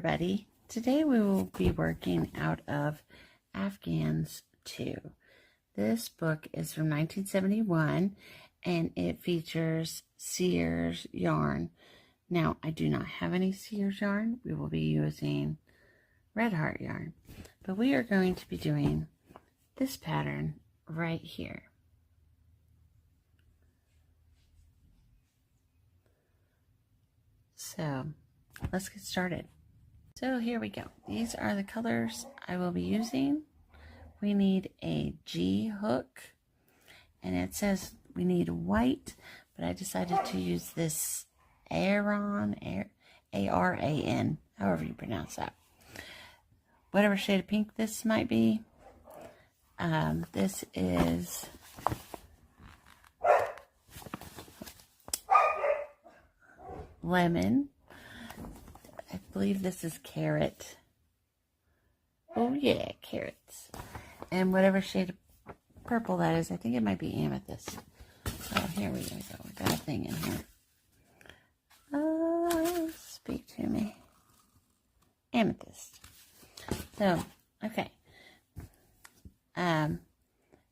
everybody. Today we will be working out of Afghans 2. This book is from 1971 and it features Sears yarn. Now I do not have any Sears yarn. We will be using Red Heart yarn, but we are going to be doing this pattern right here. So let's get started. So here we go. These are the colors I will be using. We need a G hook, and it says we need white, but I decided to use this Aran, A-R-A-N, however you pronounce that. Whatever shade of pink this might be. This is lemon. I believe this is carrot. Oh yeah, carrots. And whatever shade of purple that is, I think it might be amethyst. Oh, here we go. We got a thing in here. Speak to me. Amethyst. So, okay. And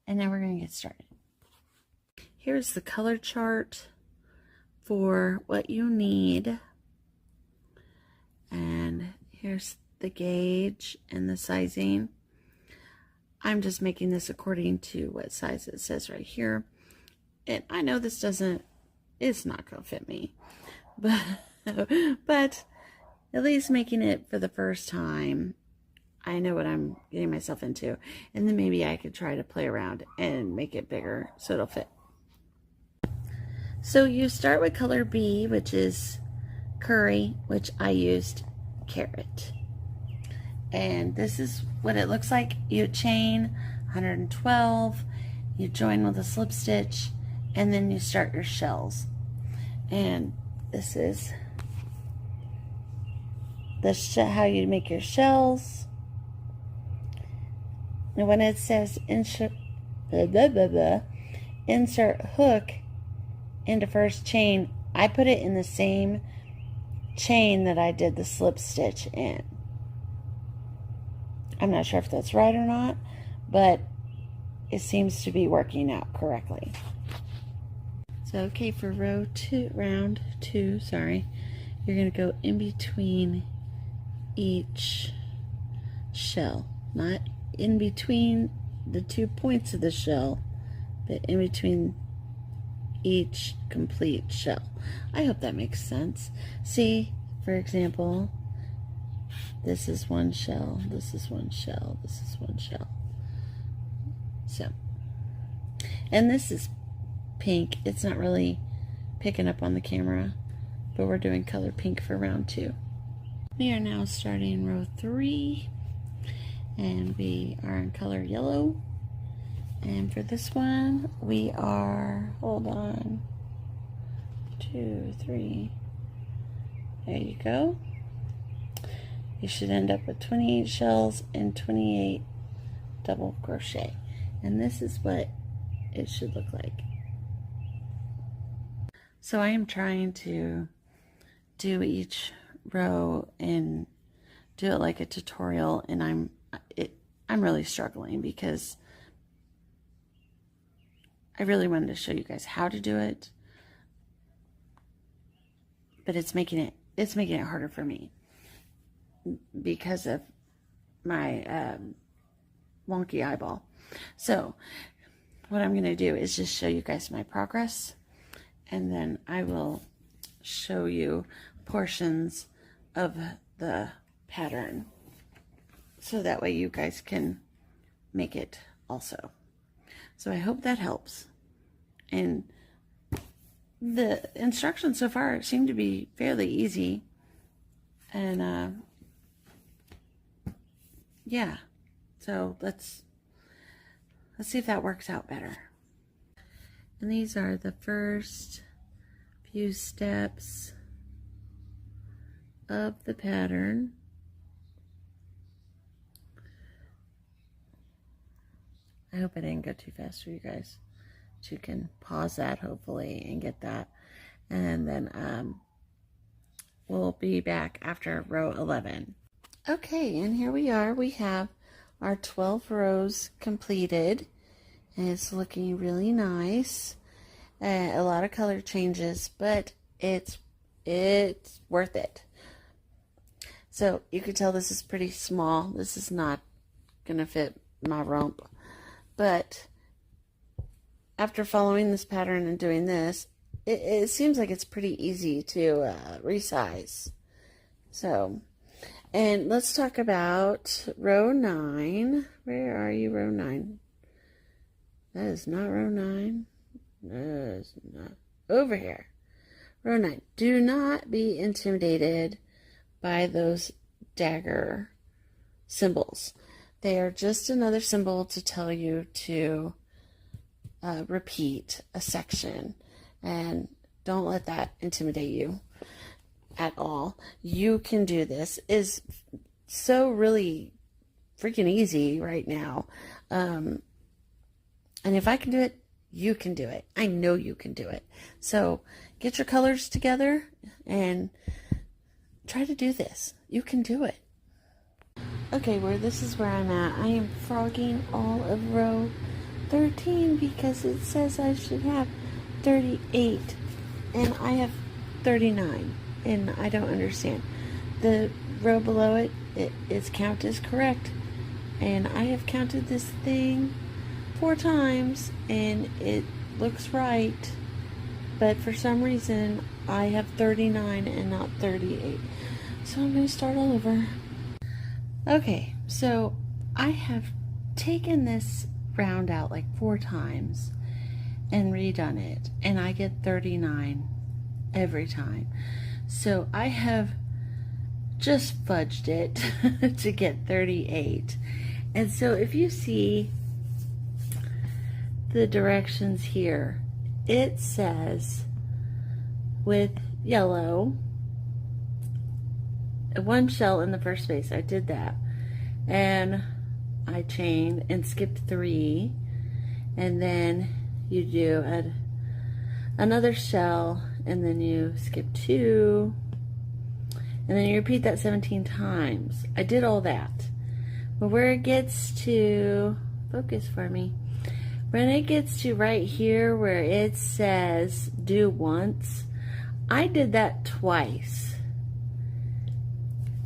now we're going to get started. Here's the color chart for what you need. And here's the gauge and the sizing. I'm just making this according to what size it says right here. And I know this it's not going to fit me. But at least making it for the first time, I know what I'm getting myself into. And then maybe I could try to play around and make it bigger so it'll fit. So you start with color B, which is curry, which I used carrot. And this is what it looks like. You chain 112, you join with a slip stitch, and then you start your shells. And this is how you make your shells. And when it says insert hook into first chain, I put it in the same chain that I did the slip stitch in. I'm not sure if that's right or not, but it seems to be working out correctly. So okay, for round two, you're going to go in between each shell, not in between the 2 points of the shell, but in between each complete shell. I hope that makes sense. See, for example, this is one shell, this is one shell, this is one shell. So, and this is pink. It's not really picking up on the camera, but we're doing color pink for round 2. We are now starting row 3, and we are in color yellow. And for this one, we are, hold on, 2, 3, there you go. You should end up with 28 shells and 28 double crochet. And this is what it should look like. So I am trying to do each row and do it like a tutorial, and I'm really struggling because I really wanted to show you guys how to do it, but it's making it harder for me because of my wonky eyeball. So what I'm going to do is just show you guys my progress, and then I will show you portions of the pattern so that way you guys can make it also. So I hope that helps. And the instructions so far seem to be fairly easy. And yeah, so let's see if that works out better. And these are the first few steps of the pattern. I hope I didn't go too fast for you guys. But you can pause that hopefully and get that. And then we'll be back after row 11. Okay, and here we are. We have our 12 rows completed, and it's looking really nice. A lot of color changes, but it's worth it. So you can tell this is pretty small. This is not gonna fit my rump, but after following this pattern and doing this, it seems like it's pretty easy to resize. So, and let's talk about row 9. Where are you, row 9? That is not row 9. That is not over here. Row 9. Do not be intimidated by those dagger symbols. They are just another symbol to tell you to repeat a section, and don't let that intimidate you at all. You can do this. Is so really freaking easy right now, and if I can do it, you can do it. I know you can do it. So get your colors together and try to do this. You can do it. Okay, this is where I'm at. I am frogging all of row 13 because it says I should have 38 and I have 39, and I don't understand. The row below it, its count is correct, and I have counted this thing 4 times and it looks right, but for some reason I have 39 and not 38. So I'm going to start all over. Okay, so I have taken this round out like 4 times and redone it, and I get 39 every time. So I have just fudged it to get 38. And so if you see the directions here, it says with yellow 1 shell in the first space. I did that, and I chained and skipped 3, and then you do another shell, and then you skip 2, and then you repeat that 17 times. I did all that, but where it gets to, focus for me, when it gets to right here where it says do once, I did that twice,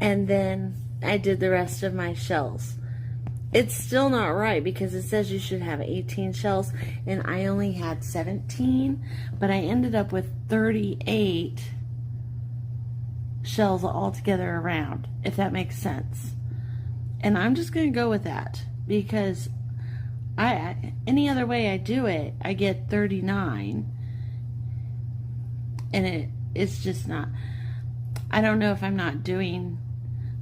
and then I did the rest of my shells. It's still not right because it says you should have 18 shells, and I only had 17, but I ended up with 38 shells all together around, if that makes sense. And I'm just going to go with that because any other way I do it, I get 39, and it's just not, I don't know if I'm not doing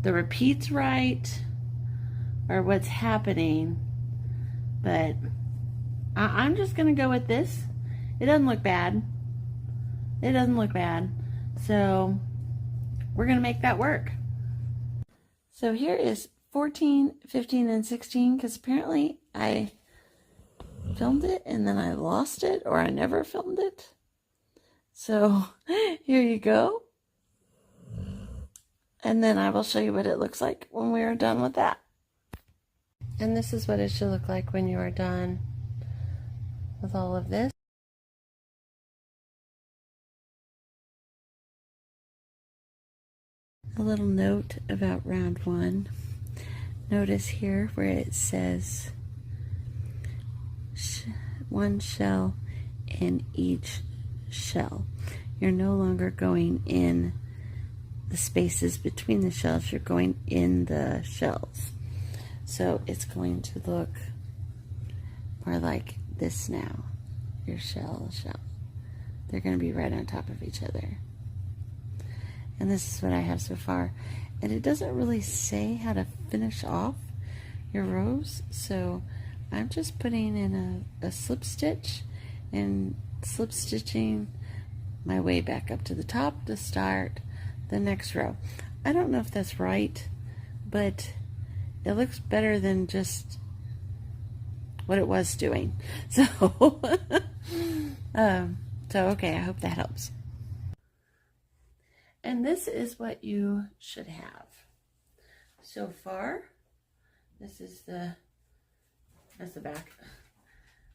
the repeats right or what's happening, but I'm just gonna go with this. It doesn't look bad. It doesn't look bad. So we're gonna make that work. So here is 14, 15, and 16, because apparently I filmed it and then I lost it, or I never filmed it. So here you go. And then I will show you what it looks like when we are done with that. And this is what it should look like when you are done with all of this. A little note about round 1. Notice here where it says 1 shell in each shell. You're no longer going in the spaces between the shells, you're going in the shells. So it's going to look more like this now. Your shell. They're going to be right on top of each other. And this is what I have so far. And it doesn't really say how to finish off your rows, so I'm just putting in a slip stitch and slip stitching my way back up to the top to start the next row. I don't know if that's right, but it looks better than just what it was doing. So, okay, I hope that helps. And this is what you should have. so far. This is that's the back.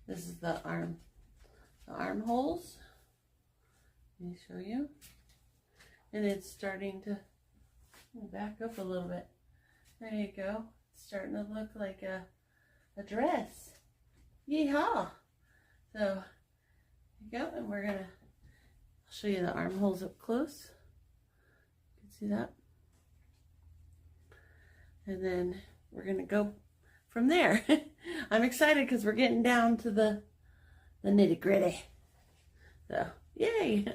This is the armholes. Let me show you. And it's starting to back up a little bit. There you go. It's starting to look like a dress. Yeehaw! So, there you go. And we're going to show you the armholes up close. You can see that. And then we're going to go from there. I'm excited because we're getting down to the nitty gritty. So, yay!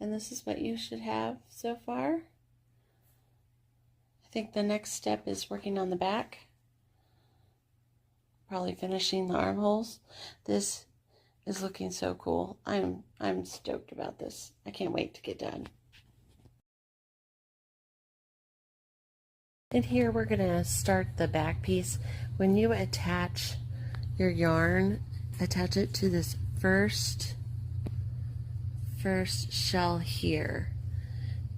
And this is what you should have so far. I think the next step is working on the back. Probably finishing the armholes. This is looking so cool. I'm stoked about this. I can't wait to get done. And here we're going to start the back piece. When you attach your yarn, attach it to this first shell here.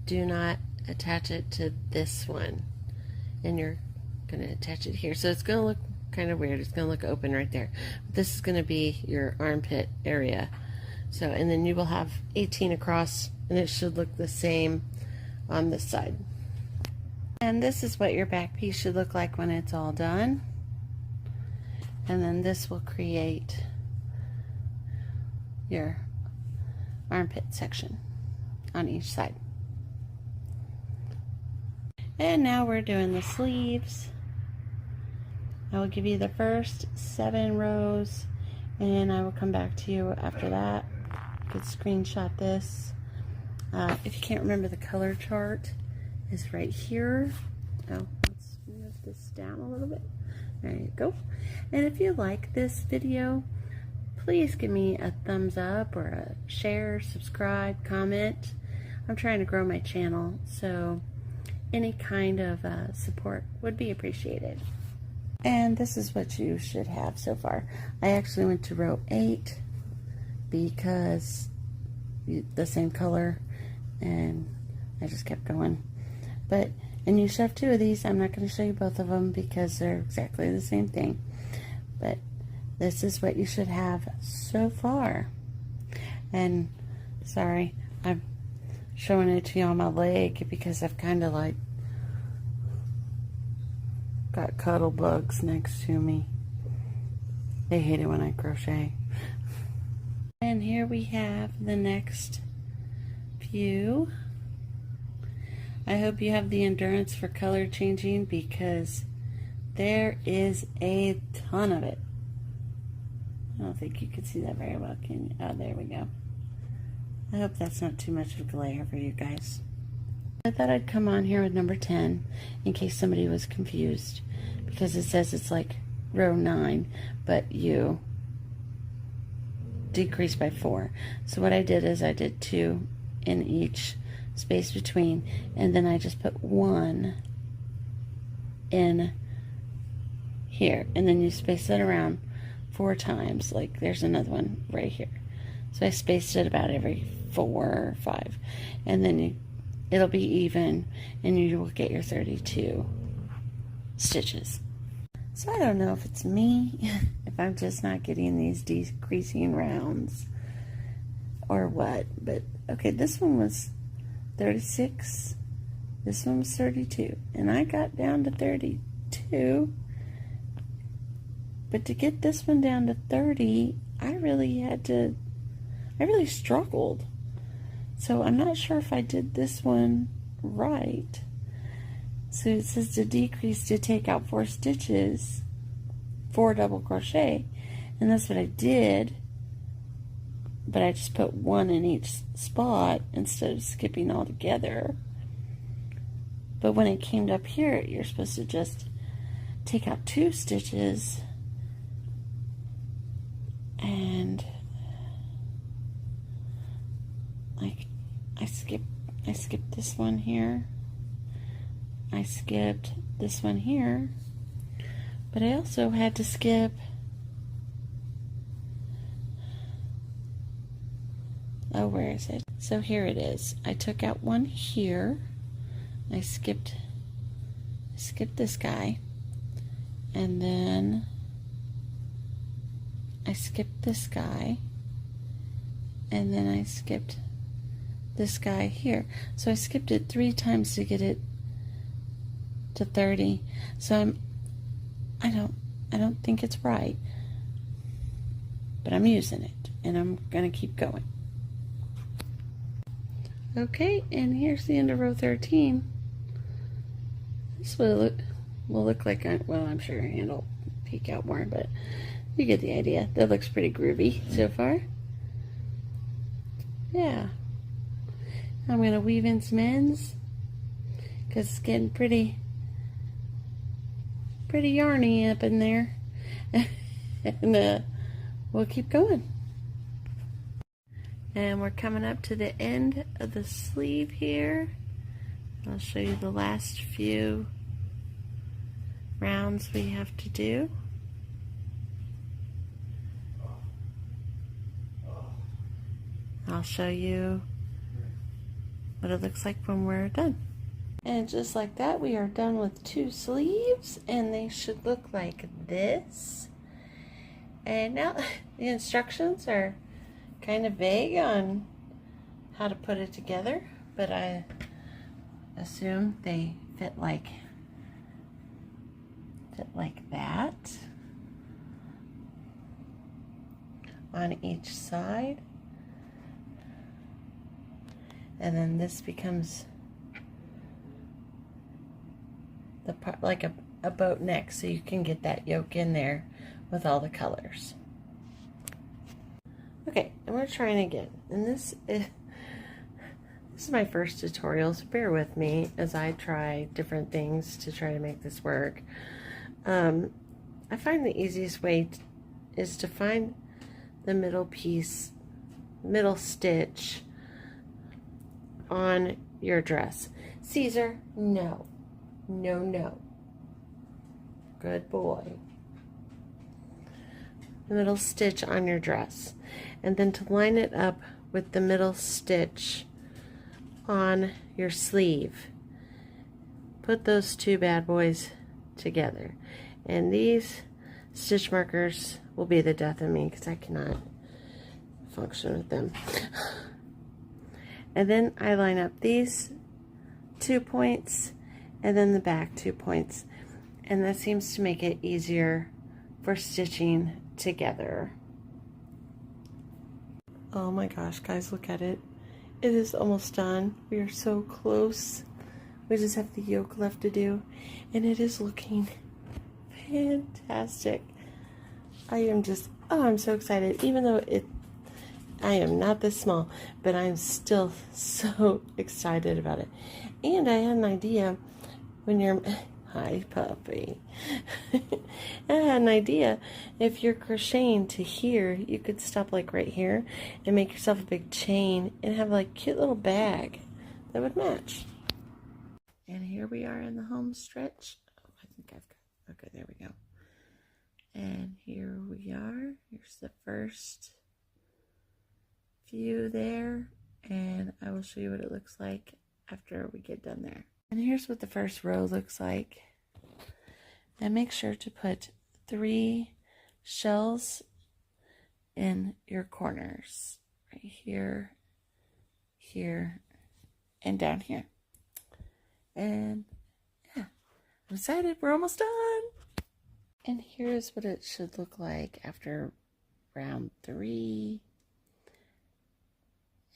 Do not attach it to this one. And you're going to attach it here. So it's going to look kind of weird. It's going to look open right there. But this is going to be your armpit area. So, and then you will have 18 across, and it should look the same on this side. And this is what your back piece should look like when it's all done. And then this will create your armpit section on each side. And now we're doing the sleeves. I will give you the first 7 rows, and I will come back to you after that. You could screenshot this. If you can't remember, the color chart is right here. Oh, let's move this down a little bit. There you go. And if you like this video, please give me a thumbs up or a share, subscribe, comment. I'm trying to grow my channel, so any kind of support would be appreciated. And this is what you should have so far. I actually went to row 8 because the same color, and I just kept going. And you should have 2 of these. I'm not going to show you both of them because they're exactly the same thing. But this is what you should have so far. And sorry, I'm showing it to you on my leg because I've kind of like got cuddle bugs next to me. They hate it when I crochet. And here we have the next few. I hope you have the endurance for color changing because there is a ton of it. I don't think you can see that very well, can you? Oh, there we go. I hope that's not too much of a glare for you guys. I thought I'd come on here with number 10 in case somebody was confused, because it says it's like row 9, but you decrease by 4. So what I did is I did 2 in each space between, and then I just put 1 in here, and then you space it around 4 times. Like there's another one right here. So I spaced it about every 4 or 5, and then it'll be even, and you will get your 32 stitches. So I don't know if it's me, if I'm just not getting these decreasing rounds or what, but okay, this one was 36, this one was 32, and I got down to 32, but to get this one down to 30, I really struggled. So I'm not sure if I did this one right. So it says to decrease, to take out 4 stitches, 4 double crochet, and that's what I did, but I just put 1 in each spot instead of skipping all together. But when it came up here, you're supposed to just take out 2 stitches, and like I skipped this one here, I skipped this one here, but I also had to skip where is it? So here it is. I took out 1 here, I skipped skipped this guy, and then I skipped this guy, and then I skipped this guy here. So I skipped it 3 times to get it to 30. So I don't think it's right, but I'm using it, and I'm gonna keep going. Okay, and here's the end of row 13. This will look like, well, I'm sure your hand will peek out more, but you get the idea. That looks pretty groovy so far. Yeah. I'm going to weave in some ends because it's getting pretty yarny up in there. And we'll keep going. And we're coming up to the end of the sleeve here. I'll show you the last few rounds we have to do. I'll show you what it looks like when we're done. And just like that, we are done with 2 sleeves, and they should look like this. And now the instructions are kind of vague on how to put it together, but I assume they fit like that on each side, and then this becomes the part like a boat neck, so you can get that yoke in there with all the colors. Okay, and we're trying again, and this is my first tutorial, so bear with me as I try different things to try to make this work. I find the easiest way is to find the middle piece, middle stitch on your dress. Caesar, no. No, no. Good boy. The middle stitch on your dress. And then to line it up with the middle stitch on your sleeve. Put those 2 bad boys together. And these stitch markers will be the death of me because I cannot function with them. And then I line up these 2 points and then the back 2 points, and that seems to make it easier for stitching together. Oh my gosh, guys, look at it. It is almost done. We are so close. We just have the yoke left to do, and it is looking fantastic. I am just, oh, I'm so excited. Even though I am not this small, but I'm still so excited about it. And I had an idea when you're, hi puppy. I had an idea, if you're crocheting to here, you could stop like right here and make yourself a big chain and have like a cute little bag that would match. And here we are in the home stretch. Oh, I think I've got, okay, there we go. And here we are. Here's the first few there, and I will show you what it looks like after we get done there. And here's what the first row looks like. And make sure to put 3 shells in your corners, right here, here, and down here. And yeah, I'm excited. We're almost done. And here's what it should look like after round 3.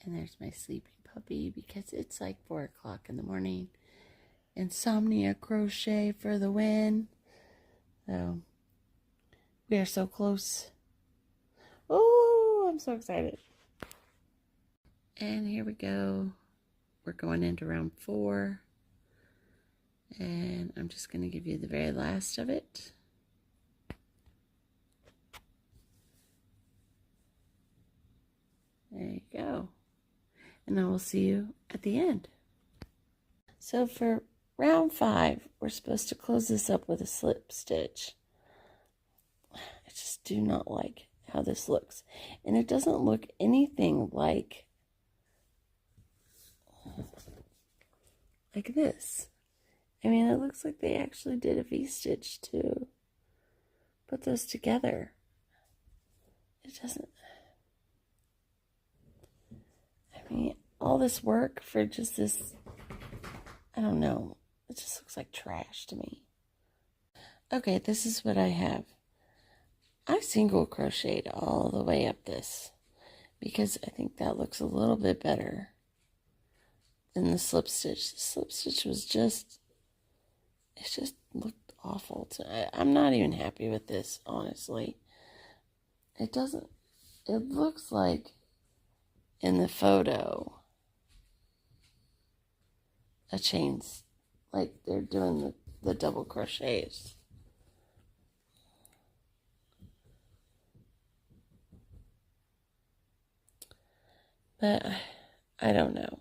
And there's my sleeping puppy because it's like 4 o'clock in the morning. Insomnia crochet for the win. So we are so close. Oh, I'm so excited. And here we go. We're going into round 4. And I'm just going to give you the very last of it. There you go. And I will see you at the end. So for round 5, we're supposed to close this up with a slip stitch. I just do not like how this looks. And it doesn't look anything like this. I I mean, it looks like they actually did a V-stitch to put those together. It doesn't, I mean, all this work for just this, I don't know. It just looks like trash to me. Okay, this is what I have. I single crocheted all the way up this because I think that looks a little bit better than the slip stitch. The slip stitch was just, it just looked awful. I'm not even happy with this, honestly. It doesn't, it looks like in the photo a chain's, like they're doing the double crochets. But I don't know.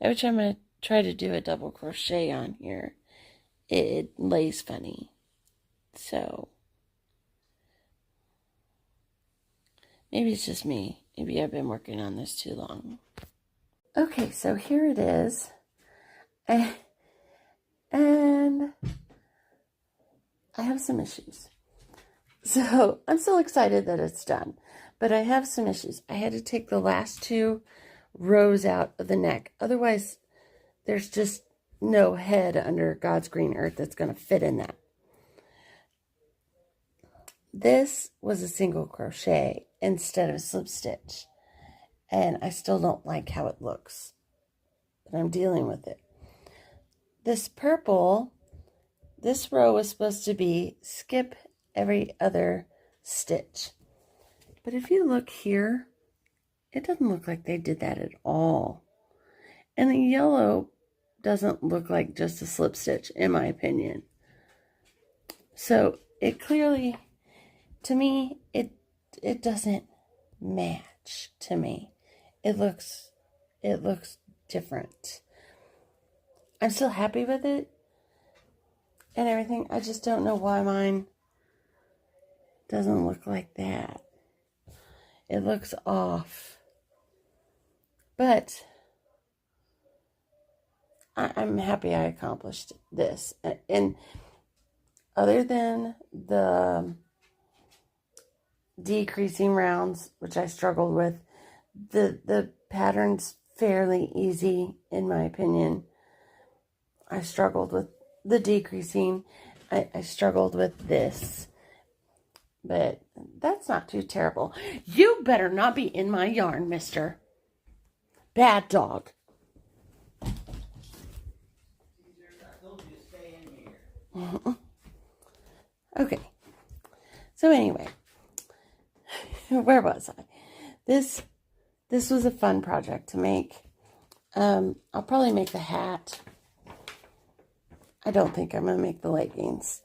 Every time I try to do a double crochet on here, it lays funny. So maybe it's just me. Maybe I've been working on this too long. Okay, so here it is. And I have some issues. So I'm still excited that it's done. But I have some issues. I had to take the last 2 rows out of the neck. Otherwise, there's just no head under God's green earth that's going to fit in that. This was a single crochet instead of a slip stitch. And I still don't like how it looks. But I'm dealing with it. This purple, this row was supposed to be skip every other stitch. But if you look here, it doesn't look like they did that at all. And the yellow doesn't look like just a slip stitch, in my opinion. So it clearly, to me, it doesn't match to me. It looks different. I'm still happy with it and everything. I just don't know why mine doesn't look like that. It looks off. But I'm happy I accomplished this. And other than the decreasing rounds, which I struggled with, the pattern's fairly easy, in my opinion. I struggled with the decreasing. I struggled with this. But that's not too terrible. You better not be in my yarn, mister. Bad dog. Okay. So anyway, where was I? This was a fun project to make. I'll probably make the hat. I don't think I'm going to make the leggings.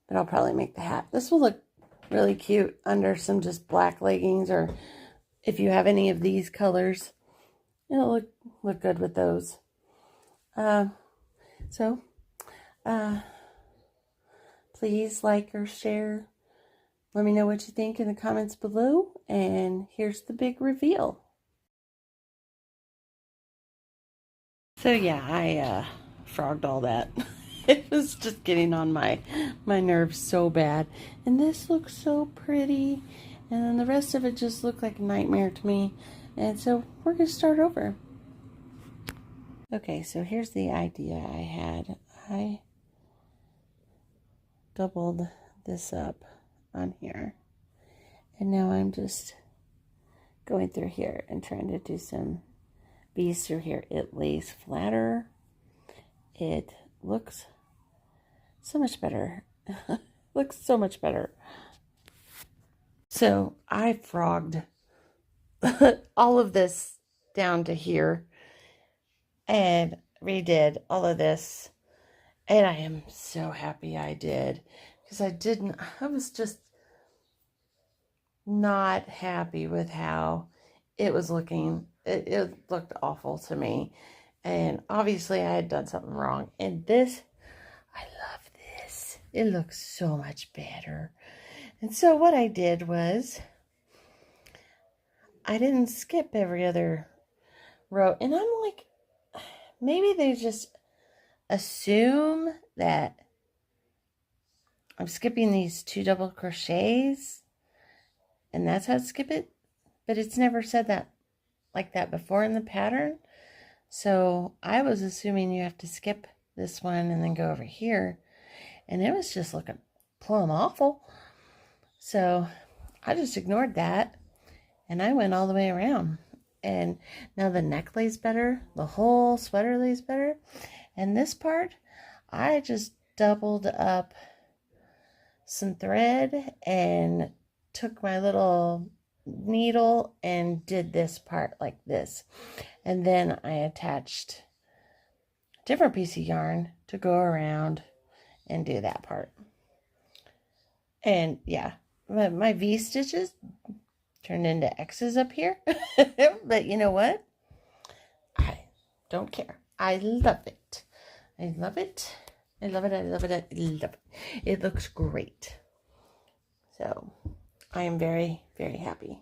But I'll probably make the hat. This will look really cute under some just black leggings, or if you have any of these colors, it'll look good with those. Please like or share. Let me know what you think in the comments below. And here's the big reveal. So yeah, I frogged all that. It was just getting on my nerves so bad. And this looks so pretty. And then the rest of it just looked like a nightmare to me. And so we're going to start over. Okay, so here's the idea I had. I doubled this up on here. And now I'm just going through here and trying to do some beads through here. It lays flatter. It looks so much better. Looks so much better. So I frogged all of this down to here and redid all of this. And I am so happy I did, because I was just not happy with how it was looking. It looked awful to me. And obviously I had done something wrong. And this, I love this. It looks so much better. And so what I did was, I didn't skip every other row. And I'm like, maybe they just assume that I'm skipping these 2 double crochets, and that's how to skip it, but it's never said that like that before in the pattern. So I was assuming you have to skip this one and then go over here, and it was just looking plumb awful. So I just ignored that, and I went all the way around. And now the neck lays better, the whole sweater lays better, and this part I just doubled up some thread and took my little needle and did this part like this, and then I attached a different piece of yarn to go around and do that part. And yeah, my V stitches turned into X's up here. But you know what? I don't care. I love it. I love it. I love it. I love it. I love it. It looks great. So I am very, very happy.